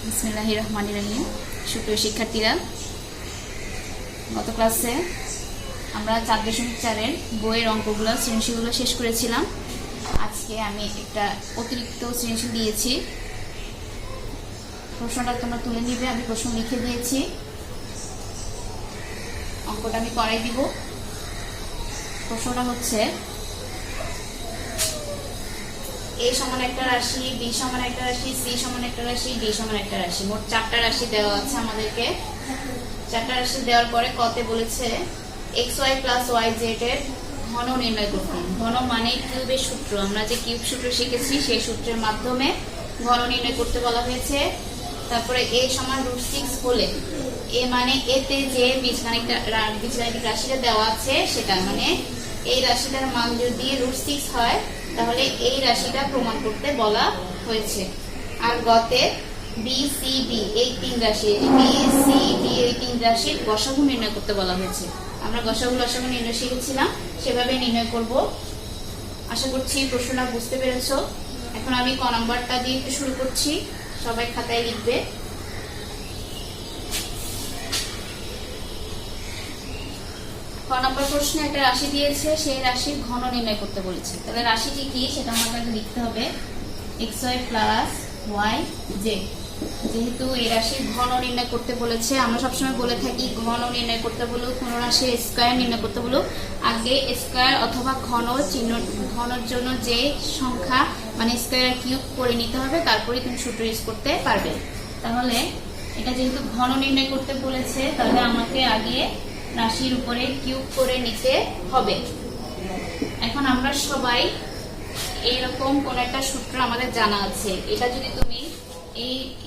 বিসমিল্লাহির রহমানির রহিম। সুপ্রিয় শিক্ষার্থীরা, গত ক্লাসে আমরা 4.4-এর বইয়ের অঙ্কগুলো সৃজনশীলগুলো শেষ করেছিলাম। আজকে আমি একটা অতিরিক্ত সৃজনশীল দিয়েছি, প্রশ্নটা তোমরা তুলে নিবে। আমি প্রশ্ন লিখে দিয়েছি, অঙ্কটা আমি করাই দিব। প্রশ্নটা হচ্ছে a সমান একটা রাশি, b সমান একটা রাশি, c সমান একটা রাশি, d সমান একটা রাশি, মোট 4টা রাশি দেওয়া আছে আমাদেরকে। 4টা রাশি দেওয়ার পরে কতে বলেছে xy প্লাস yz এর ঘন নির্ণয় করতে। ঘন মানে কিউবের সূত্র, আমরা যে কিউব সূত্র শিখেছি সেই সূত্রের মাধ্যমে ঘন নির্ণয় করতে বলা হয়েছে। তারপরে a সমান √6 হলে a মানে এতে যে বীজগাণিতিক রাশিটা দেওয়া আছে সেটা, মানে এই রাশিটার মান যদি √6 হয় তাহলে এই রাশিটা প্রমাণ করতে বলা হয়েছে। আর গতে বি সি ডি এই তিন রাশির গসাগু নির্ণয় করতে বলা হয়েছে। আমরা গসাগু লসাগু নির্ণয় শিখেছিলাম, সেভাবে নির্ণয় করব। আশা করছি প্রশ্নটা বুঝতে পেরেছ। এখন আমি ক নাম্বারটা দিয়ে শুরু করছি, সবাই খাতায় লিখবে। ক নম্বর প্রশ্নে একটা রাশি দিয়েছে, সেই রাশির ঘন নির্ণয় করতে বলেছে। তাহলে রাশিটি কি সেটা আমাদের লিখতে হবে, xy প্লাস yz। যেহেতু এই রাশির ঘন নির্ণয় করতে বলেছে, আমরা সবসময় বলে থাকি ঘন নির্ণয় করতে বলুক, কোন রাশির স্কয়ার নির্ণয় করতে বলুক, আগে স্কয়ার অথবা ঘন চিহ্ন, ঘনর জন্য যে সংখ্যা মানে স্কয়ার কিউব করে নিতে হবে, তারপরে তুমি সূত্র ইউজ করতে পারবে। তাহলে এটা যেহেতু ঘন নির্ণয় করতে বলেছে, তাহলে আমাকে আগে রাশির উপরে কিউব করে নিতে হবে। এখন আমরা সবাই এইরকম কোন একটা সূত্র আমাদের জানা আছে। এটা যদি তুমি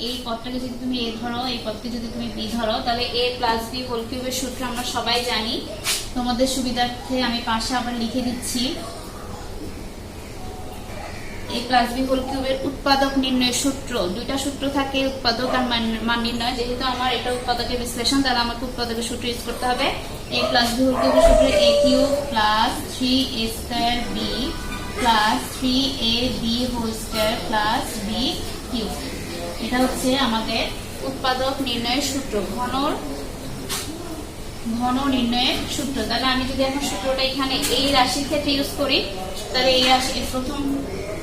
এই পদটাকে যদি তুমি a ধরো, এই পদকে যদি তুমি b ধরো, তাহলে a প্লাস b হোল কিউবের সূত্র আমরা সবাই জানি। তোমাদের সুবিধার্থে আমি পাশে আবার লিখে দিচ্ছি। a প্লাস b হোল কিউবের উৎপাদক নির্ণয়ের সূত্র, দুইটা সূত্র থাকে, উৎপাদক আর মান নির্ণয়। যেহেতু আমার এটা উৎপাদকের বিশ্লেষণ, তাহলে আমাকে উৎপাদকের সূত্র ইউজ করতে হবে। a প্লাস b হোল কিউবের সূত্র a cube plus 3a square b plus 3ab whole square plus b cube. এটা হচ্ছে আমাদের উৎপাদক নির্ণয়ের সূত্র, ঘন নির্ণয়ের সূত্র। তাহলে আমি যদি এখন সূত্রটা এখানে এই রাশির ক্ষেত্রে ইউজ করি, তাহলে এই রাশি প্রথম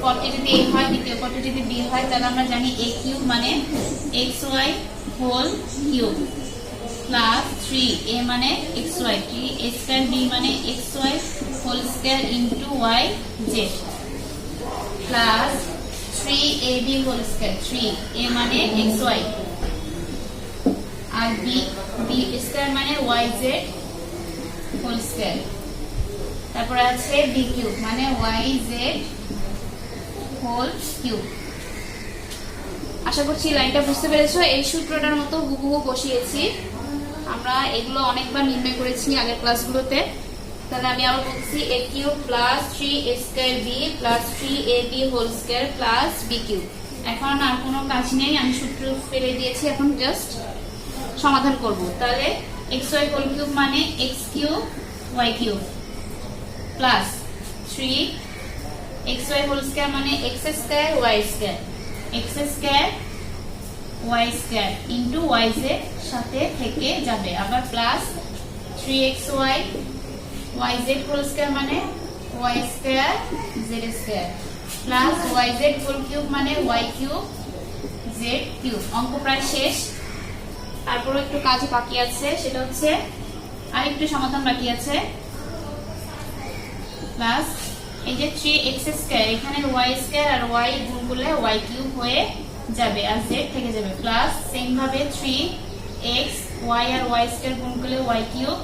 পদটি যদি a হয়, দ্বিতীয় পদটি যদি b হয়, তাহলে আমরা জানি a কিউব মানে xy whole cube plus 3a মানে xy, 3a স্কয়ার b মানে xy whole square into yz plus 3ab whole square, 3a মানে xy আর b স্কয়ার মানে yz হোল স্কয়ার। তারপর আছে b কিউব মানে yz হোল কিউব। আশা করছি লাইনটা বুঝতে পেরেছো। এই সূত্রটার মতো হুবহু বসিয়েছি, আমরা এগুলো অনেকবার নির্ণয় করেছি আগের ক্লাসগুলোতে। তাহলে আমি আবার বলছি a cube plus 3a square b plus 3ab whole square plus b cube. এখন আর কোনো কাজ নেই, আমি সূত্র ফেলে দিয়েছি, এখন জাস্ট সমাধান করব। তাহলে xy হোল কিউব মানে x cube y cube plus 3xy whole square মানে x square y square, x square y স্কয়ার ইনটু yz সাথে থেকে যাবে, আবার plus 3xy yz whole square মানে y square z square plus yz whole cube মানে y cube z cube. অঙ্ক প্রায় শেষ, তারপরে একটু কাজ বাকি আছে, সেটা হচ্ছে আরেকটু সমাধান বাকি আছে। প্লাস এই যে 3x স্কয়ার, এখানে y স্কয়ার আর y গুণ করলে y কিউব হয়ে যাবে আর z থেকে যাবে, প্লাস সেম ভাবে 3x y আর y স্কয়ার গুণ করলে y কিউব,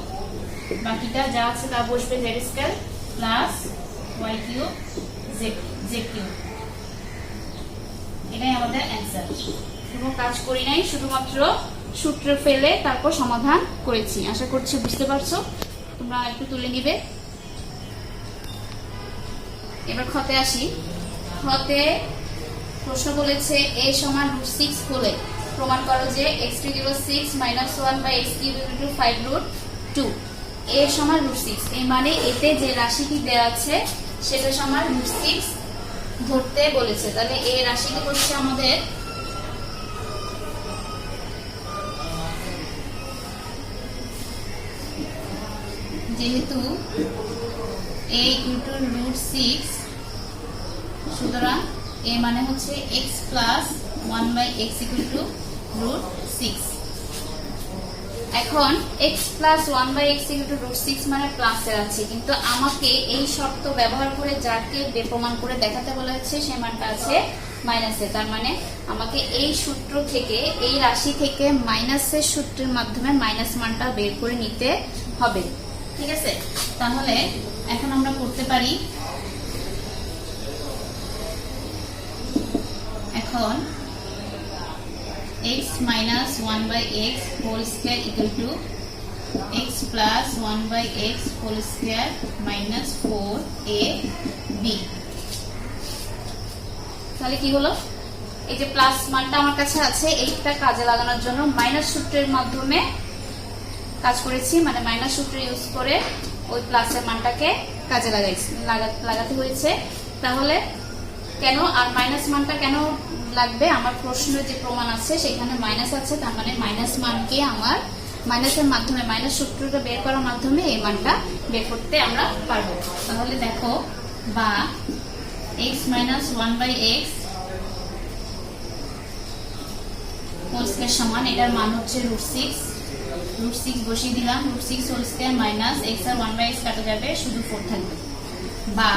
বাকিটা যা আছে তা বসবে z square plus y cube z cube. এটাই আমাদের অ্যানসার। কোনো কাজ করি নাই, শুধুমাত্র সূত্র ফেলে তারপর সমাধান করেছি। আশা করছি বুঝতে পারছো। তোমরা একটু তুলে নিবে। এবার খতে আসি। খতে প্রশ্ন বলেছে a সমান √6 হলে প্রমাণ করো যে x3 6 1 বাই x3 5√2। a সমান √6, এই মানে এতে যে রাশিটি দেওয়া আছে সেটা সমান √6 ধরতে বলেছে। তাহলে এই রাশিটি হচ্ছে আমাদের যেহেতু a ইন্টু রুট 6, সুতরাং a মানে হচ্ছে x plus 1/x equal to root 6। এখন x plus 1/x equal to root 6 মানে প্লাসের আছে, কিন্তু আমাকে এই শর্ত ব্যবহার করে যাকে প্রমাণ করে দেখাতে বলা হচ্ছে সে মানটা আছে মাইনাসে। তার মানে আমাকে এই সূত্র থেকে, এই রাশি থেকে মাইনাসের সূত্রের মাধ্যমে মাইনাস মানটা বের করে নিতে হবে। ঠিক আছে, তাহলে এখন আমরা করতে পারি। এখন x minus 1/x whole square equal to x plus 1/x whole square minus 4ab। তাহলে কি হলো, এই যে প্লাস মানটা আমার কাছে আছে, এইটা কাজে লাগানোর জন্য মাইনাস সূত্রের মাধ্যমে কাজ করেছি, মানে মাইনাস সূত্র ইউজ করে ওই প্লাসের মানটাকে কাজে লাগাতে হয়েছে। তাহলে কেন আর মাইনাস মানটা কেন লাগবে, আমার প্রশ্নের যে প্রমাণ আছে সেখানে মাইনাস আছে, তার মানে মাইনাস মানকে আমার মাইনাসের মাধ্যমে, মাইনাস সূত্রটা বের করার মাধ্যমে এই মানটা বের করতে আমরা পারবো। তাহলে দেখো, বা x minus 1/x whole square সমান, এটার মান হচ্ছে রুট 6, রুট 6 বসিয়ে দিলাম, root 6 whole square minus x আর 1/x কাটা যাবে, শুধু 4 থাকবে। বা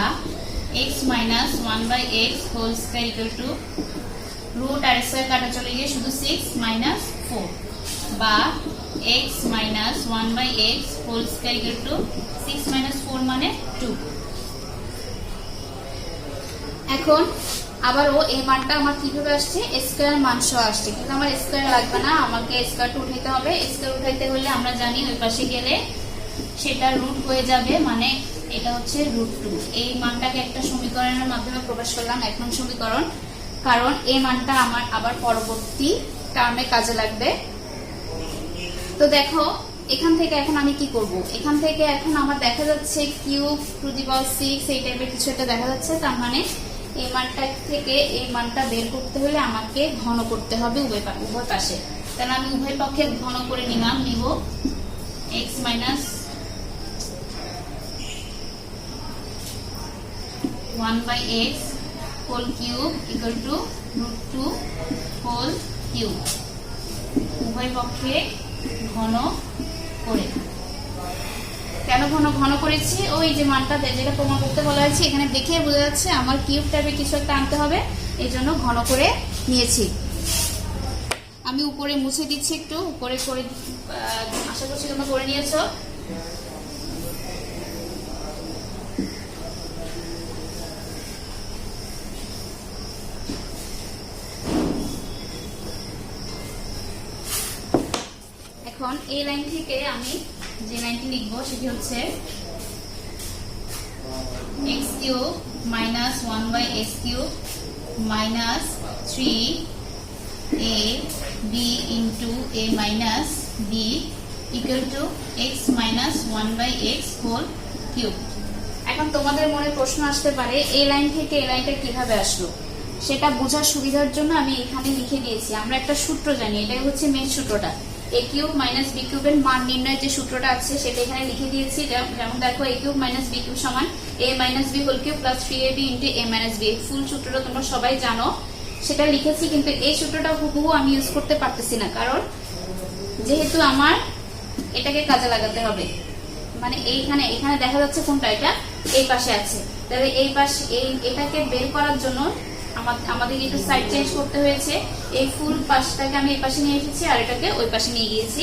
x minus 1/x whole square equal to root আর স্কয়ার কাটা চলে গিয়ে শুধু 6 minus 4। বা x minus 1/x whole square equal to 6 minus 4 মানে 2। এখন আবারও এই মানটা আমার কিভাবে আসছে, স্কয়ার মান সহ আসছে, কিন্তু আমার স্কয়ার লাগবে না, আমাকে স্কয়ারটা উঠাইতে হবে। স্কয়ার উঠাইতে হলে আমরা জানি ওই পাশে গেলে সেটা রুট হয়ে যাবে, মানে এটা হচ্ছে রুট 2। এই মানটাকে একটা সমীকরণের মাধ্যমে প্রকাশ করলাম, 1 নং সমীকরণ, কারণ এই মানটা আমার আবার পরবর্তী টার্মে কাজে লাগবে। তো দেখো, এখান থেকে এখন আমি কি করব, এখান থেকে এখন আমার দেখা যাচ্ছে কিউব টু দি পাওয়ার 6 এই টাইপের কিছু একটা দেখা যাচ্ছে। তার মানে এই মানটা থেকে এই মানটা বের করতে হলে আমাকে ঘন করতে হবে উভয় পাশে। তাহলে আমি উভয় পক্ষে ঘন করে নিব x minus 1/x whole cube equal to root 2 whole cube, উভয় পক্ষে ঘন করে। কেন ঘন করেছি, ওই যে মানটা যেটা প্রমাণ করতে বলা হয়েছে এখানে দেখে বোঝা যাচ্ছে আমার কিউব টাইপের কিছু একটা আনতে হবে, এই জন্য ঘন করে নিয়েছি। আমি উপরে মুছে দিচ্ছি একটু, উপরে করে আশা করছি তোমরা করে নিয়েছো। এখন এই লাইন থেকে আমি যে লাইনটি লিখবো সেটি হচ্ছে x cube minus 1/x cube minus 3ab into a minus b equal to x minus 1/x whole cube। এখন তোমাদের মনে প্রশ্ন আসতে পারে এই লাইন থেকে এই লাইনটা কিভাবে আসলো, সেটা বোঝার সুবিধার জন্য আমি এখানে লিখে দিয়েছি। আমরা একটা সূত্র জানি, এটাই হচ্ছে মেইন সূত্রটা, a কিউব মাইনাস b কিউবের মান নির্ণয়ের যে সূত্রটা আছে সেটা এখানে লিখে দিয়েছি। যেমন দেখো, a cube minus b cube সমান a minus b whole cube plus 3ab into a minus b। Full সূত্রটা তোমরা সবাই জানো, সেটা লিখেছি, কিন্তু এই সূত্রটা হুবহু আমি ইউজ করতে পারতেছি না, কারণ যেহেতু আমার এটাকে কাজে লাগাতে হবে। মানে এখানে দেখা যাচ্ছে কোনটা, এটা এই পাশে আছে, তাহলে এই পাশে এটাকে বের করার জন্য আমাদের একটু সাইড চেঞ্জ করতে হয়েছে। এই ফুল পাশটাকে আমি এই পাশে নিয়ে এসেছি আর এটাকে ওই পাশে নিয়ে গিয়েছি।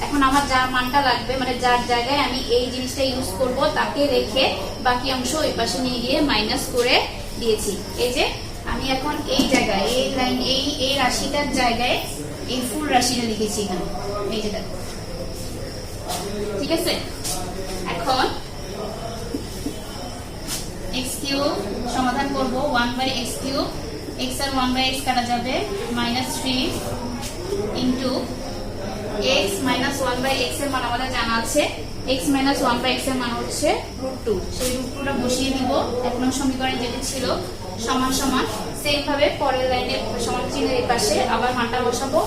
এখন আমার যার মানটা লাগবে, মানে যার জায়গায় আমি এই জিনিসটা ইউজ করব তাকে রেখে বাকি অংশ ওই পাশে নিয়ে গিয়ে মাইনাস করে দিয়েছি। এই যে আমি এখন এই জায়গায় এই লাইন এই রাশিটার জায়গায় এই ফুল রাশিটা লিখেছি এখানে, এই যে দেখো, ঠিক আছে। এখন x কিউব সমাধান করব 1/x কিউব, x আর 1/x কাটা যাবে, -3 ইনটু x minus 1/x এর মান আমাদের জানা আছে, x minus 1/x এর মান হচ্ছে √2। সেই √2টা বসিয়ে দিব 1 নং সমীকরণে যেটা ছিল, সমান সমান সেম ভাবে পরের লাইনে সমান চিহ্নের এই পাশে আবার মানটা বসাবো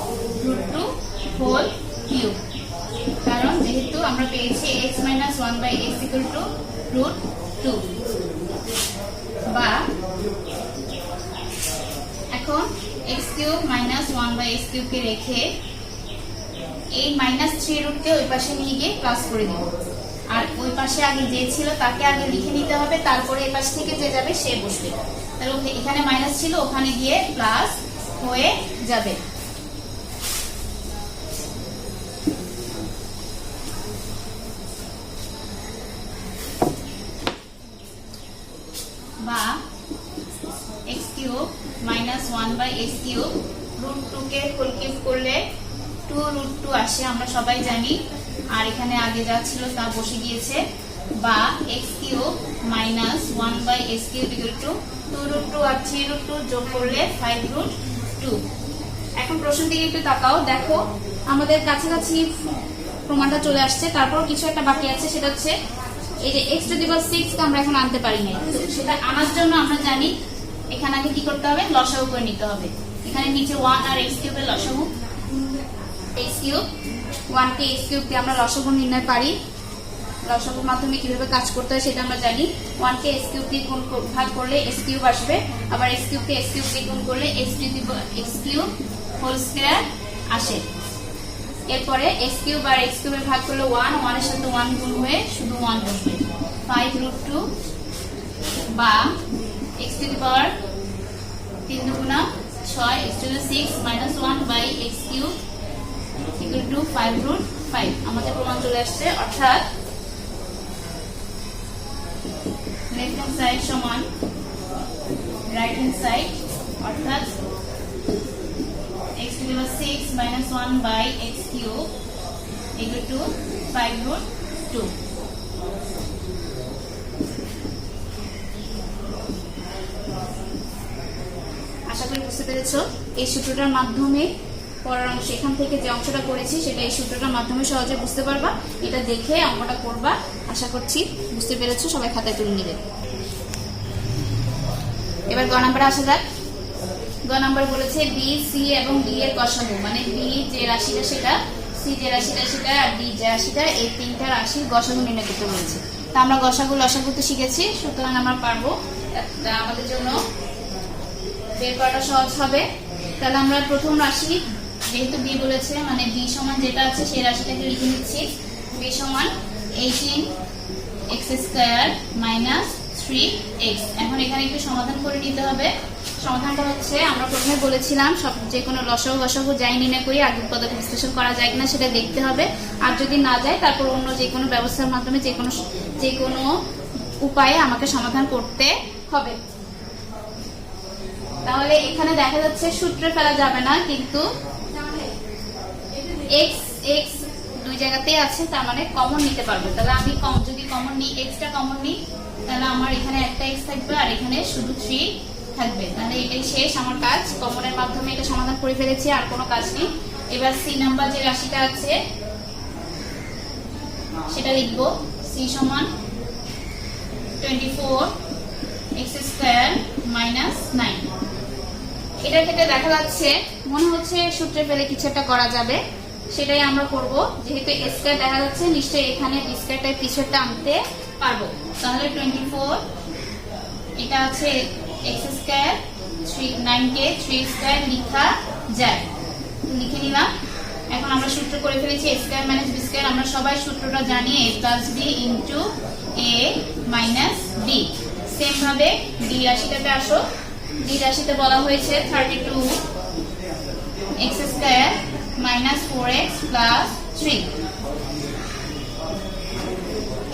√2 হোল কিউব, কারণ যেহেতু আমরা পেয়েছি x minus 1/x equal to root 2, বা এখন x কিউব মাইনাস 1/x কিউবকে রেখে এই মাইনাস 3 রুটকে ওই পাশে নিয়ে গিয়ে প্লাস করে দিব। আর ওই পাশে আগে যে ছিল তাকে আগে লিখে নিতে হবে, তারপরে এই পাশ থেকে যে যাবে সে বসবে। তাহলে এখানে মাইনাস ছিল, ওখানে গিয়ে প্লাস হয়ে যাবে। বা x cube minus 1/x cube root 2 কে হোল কিউব করলে 2 রুট 2 আসে, আমরা সবাই জানি। আর এখানে আগে যা ছিল তা বসে গিয়েছে। বা x cube minus 1/x cube equal to 2 root 2 আর 3 রুট 2 যোগ করলে 5 রুট 2। এখন প্রশ্ন দিকে একটু তাকাও, দেখো আমাদের কাছাকাছি প্রমাণটা চলে আসছে। তারপর কিছু একটা বাকি আছে, সেটা হচ্ছে এই যে x⁶ কে আমরা এখন আনতে পারি না। সেটা আনার জন্য আমরা জানি এখানে আগে কি করতে হবে, লসাগু করে নিতে হবে। এখানে নিচে 1 আর x কিউবের লসাগু, x কিউব 1 কে x কিউব দিয়ে আমরা লসাগু নির্ণয় পারি। লসাগুর মাধ্যমে কিভাবে কাজ করতে হয় সেটা আমরা জানি। 1 কে x কিউব দিয়ে গুণ ভাগ করলে x কিউব আসবে, আবার x কিউব কে x কিউব দিয়ে গুণ করলে x কিউব হোল স্কয়ার আসে। এরপরে x কিউব আর x কিউবে ভাগ করলে 1 এর সাথে 1 গুণ হয়ে শুধু 1 বসবে। 5 রুট 2 বা x টু দি পাওয়ার 3 দুগুণা 6 x⁶ minus 1/x cube equal to 5 root 5। আমাদের প্রমাণ চলে আসছে, অর্থাৎ লেফট হ্যান্ড সাইড সমান রাইট হ্যান্ড সাইড, অর্থাৎ x⁶ minus 1/x cube equal to 5 root 2। আশা করি বুঝতে পেরেছো। এই সূত্রটার মাধ্যমে পরের অংশ, এখান থেকে যে অংশটা করেছি সেটা এই সূত্রটার মাধ্যমে সহজে বুঝতে পারবা। এটা দেখে অঙ্কটা করবা। আশা করছি বুঝতে পেরেছো, সবাই খাতায় তুলে নিবে। এবার গ নাম্বারে আসা যাক। গ নাম্বার বলেছে বি, সি এবং ডি এর গসাগু, মানে বি যে রাশিটা সেটা, সি যে রাশিটা সেটা, আর ডি যে রাশিটা, এই তিনটা রাশির গসাগু নির্ণয় করতে বলেছে। তা আমরা গসাগু লসাগু তো শিখেছি, সুতরাং আমরা পারবো। আমাদের জন্য বের করাটা সহজ হবে। তাহলে আমরা প্রথম রাশি, যেহেতু বি বলেছে, মানে বি সমান যেটা আছে সেই রাশিটাকে লিখে নিচ্ছি। বি সমান 18x² মাইনাস 3x। এখন এখানে একটু সমাধান করে নিতে হবে। সমাধানটা হচ্ছে, আমরা প্রথমে বলেছিলাম সব যে কোনো লসাগু গসাগু যাই নির্ণয় করি আগে উৎপাদক বিশ্লেষণ করা যায় কিনা সেটা দেখতে হবে। আর যদি না যায় তারপর অন্য যে কোনো ব্যবস্থার মাধ্যমে যে কোনো উপায়ে আমাকে সমাধান করতে হবে। তাহলে এখানে দেখা যাচ্ছে সূত্রে ফেলা যাবে না, কিন্তু x দুই জায়গাতেই আছে, তার মানে কমন নিতে পারবো। তাহলে আমি যদি কমন নিই, xটা কমন নিই, তাহলে আমার এখানে একটা x থাকবে আর এখানে শুধু 3 থাকবে। তাহলে এটাই শেষ আমার কাজ। কমনের মাধ্যমে এটা সমাধান করে ফেলেছি, আর কোনো কাজ নেই। এবার সি নাম্বার যে রাশিটা আছে সেটা লিখবো। সি সমান 24x² মাইনাস 9। এটার ক্ষেত্রে দেখা যাচ্ছে মনে হচ্ছে সূত্রে ফেলে কিছু একটা করা যাবে, সেটাই আমরা করব। যেহেতু স্কয়ার দেখা যাচ্ছে, নিশ্চয়ই এখানে স্কয়ারটা পিছনটা আনতে পারবো। তাহলে 24, এটা আছে x², 9 কে 3² লিখা যায়, লিখে নিলাম। এখন আমরা সূত্র করে ফেলেছি a² মাইনাস b²। আমরা সবাই সূত্রটা জানি, a plus b into a minus b। Same ভাবে ডি রাশিটাতে আসো। ডি রাশিতে বলা হয়েছে 32x² মাইনাস 4x প্লাস 3।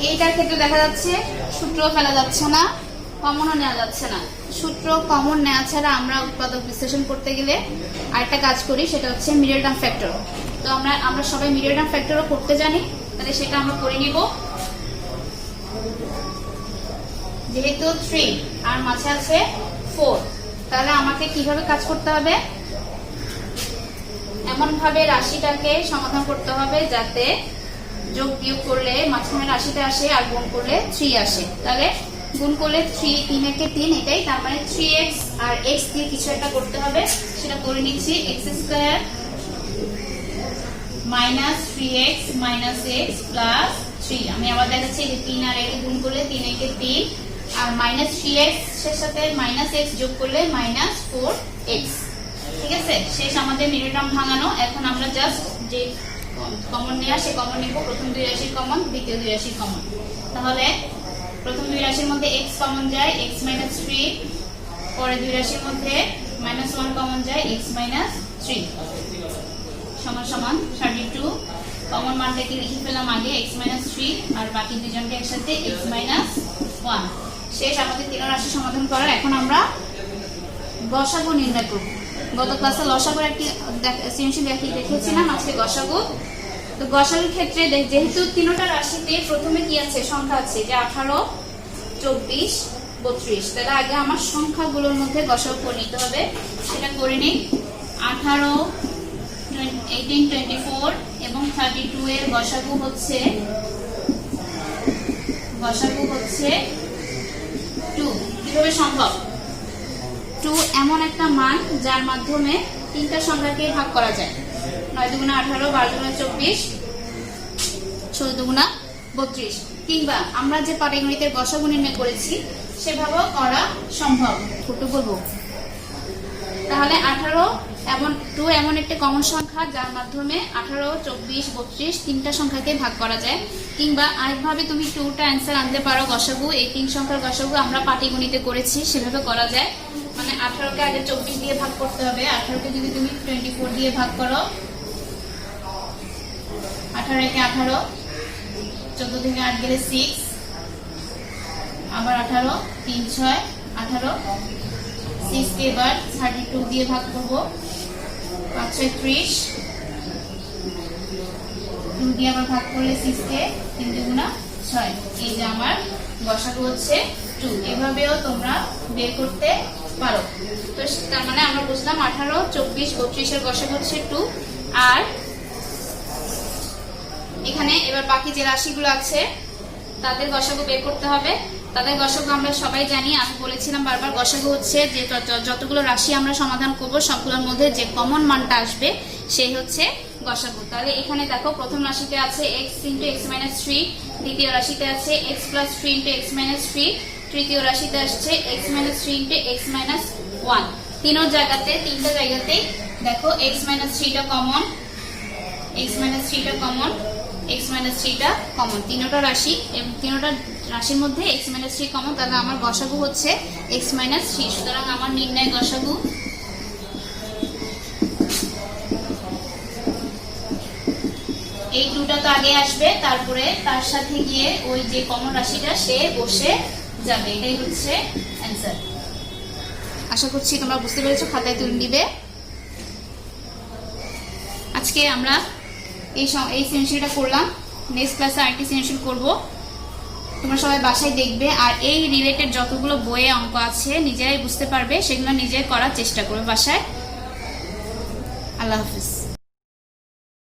এইটার ক্ষেত্রে দেখা যাচ্ছে সূত্র ফেলা যাচ্ছে না, কমনও নেওয়া যাচ্ছে না। সূত্র কমন নেওয়া ছাড়া আমরা উৎপাদক বিশ্লেষণ করতে গেলে আরেকটা কাজ করি, সেটা হচ্ছে মিডল টার্ম ফ্যাক্টর। তো আমরা সবাই মিডল টার্ম ফ্যাক্টরও করতে জানি, তাহলে সেটা আমরা করে নিব। যেহেতু 3 আর মাঝে আছে 4, তাহলে আমাকে কিভাবে কাজ করতে হবে, এমন ভাবে রাশিটাকে সমাধান করতে হবে যাতে যোগ বিয়োগ করলে মাঝখানে রাশিটা আসে আর গুণ করলে 3 আসে। তাহলে গুণ করলে 3, 3 একে 3, এটাই। তার মানে 3x আর x দিয়ে কিছু একটা করতে হবে, সেটা করে নিচ্ছি। x² minus 3x minus x plus 3। আমি আবার দেখাচ্ছি যে 3 আর 1 গুণ করলে 3 একে 3 আর মাইনাস 3x এর সাথে মাইনাস x যোগ করলে মাইনাস 4x। ঠিক আছে, শেষ আমাদের মিডল টার্ম ভাঙানো। এখন আমরা জাস্ট যে কমন নেওয়া সে কমন নিব। প্রথম দুই রাশির কমন, দ্বিতীয় দুই রাশির কমন। তাহলে প্রথম দুই রাশির মধ্যে x কমন যায়, x মাইনাস 3। পরে দুই রাশির মধ্যে মাইনাস 1 কমন যায়, x মাইনাস 3 সমান সমান 32। কমন মানটাকে লিখে ফেলাম আগে, x মাইনাস 3 আর বাকি দুইজনকে একসাথে x মাইনাস 1। শেষ আমাদের তিন রাশি সমাধান করার। এখন আমরা গসাগু নির্ণয় করব। গত ক্লাসে লসাগুর একটি সৃজনশীল দেখিয়েছিলাম, আজকে গসাগু। তো গসাগুর ক্ষেত্রে যেহেতু তিনটা রাশিতে প্রথমে কি আছে, সংখ্যা আছে, যে 18, 24, 32। তাহলে আগে আমার সংখ্যাগুলোর মধ্যে গসাগু করে নিতে হবে, সেটা করে নিই। 18, 18, 24 এবং 32 এর গসাগু হচ্ছে 2। কিভাবে সম্ভব? 2 এমন একটা মান যার মাধ্যমে তিনটা সংখ্যাকে ভাগ করা যায়। 9 দুগুণা 18, 12 দুগুণা 24, 16 দুগুণা 32। কিংবা আমরা যে পাটিগণিতের গসাগু নির্ণয় করেছি সেভাবেও করা সম্ভব। ছোট বলবো তাহলে 18 এবং 2 এমন একটা কমন সংখ্যা যার মাধ্যমে 18, 24, 32 তিনটা সংখ্যাকে ভাগ করা যায়। কিংবা আরেকভাবে তুমি 2টা অ্যান্সার আনতে পারো গসাগু। এই তিন সংখ্যার গসাগু আমরা পাটিগণিতে করেছি, সেভাবে করা যায়। মানে 18কে আগে 24 দিয়ে ভাগ করতে হবে। 18কে যদি তুমি 24 দিয়ে ভাগ করো, 18 একে 18, 14 থেকে 8 গেলে 6, আবার 18, 3, 6, 18, 6 কে এবার 32 দিয়ে ভাগ করব, 5, 6, 30, 2 দিয়ে আবার ভাগ করলে 6 কে 3 দুগুণা 6। এই যে আমার গসাগু হচ্ছে 2। এভাবেও তোমরা বের করতে পারো। তো তার মানে আমরা বুঝলাম 18, 24, 32 এর গসাগু হচ্ছে 2। আর এখানে এবার বাকি যে রাশিগুলো আছে তাদের গসাগু বের করতে হবে। তাদের গসাগু আমরা সবাই জানি, আমি বলেছিলাম বারবার, গসাগু হচ্ছে যে যতগুলো রাশি আমরা সমাধান করব সবগুলোর মধ্যে যে কমন মানটা আসবে সেই হচ্ছে গসাগু। তাহলে এখানে দেখো, প্রথম রাশিতে আছে x × x - 3, দ্বিতীয় রাশিতে আছে x + 3 × x - 3, তৃতীয় রাশিতে আসছে x - 3 × x - 1। তিনটা জায়গাতে দেখো x - 3টা কমন, x - 3টা কমন, x - 3টা কমন। তিনটা রাশি এবং তিনটা রাশির মধ্যে x - 3 কমন। তাহলে আমার গসাগু হচ্ছে x - 3। সুতরাং আমার নির্ণয় গসাগু এই 2টা তো আগে আসবে, তারপরে তার সাথে গিয়ে ওই যে কমন রাশিটা সে বসে যাবে। এটাই হচ্ছে অ্যান্সার। আশা করছি তোমরা বুঝতে পেরেছো, খাতায় তুলে নিবে। আজকে আমরা এই সৃজনশীলটা করলাম, নেক্সট ক্লাসে আরেকটি সৃজনশীল করব। তোমরা সবাই বাসায় দেখবে, আর এই রিলেটেড যতগুলো বইয়ে অঙ্ক আছে নিজেরাই বুঝতে পারবে, সেগুলো নিজে করার চেষ্টা করবে বাসায়। আল্লাহ হাফিজ।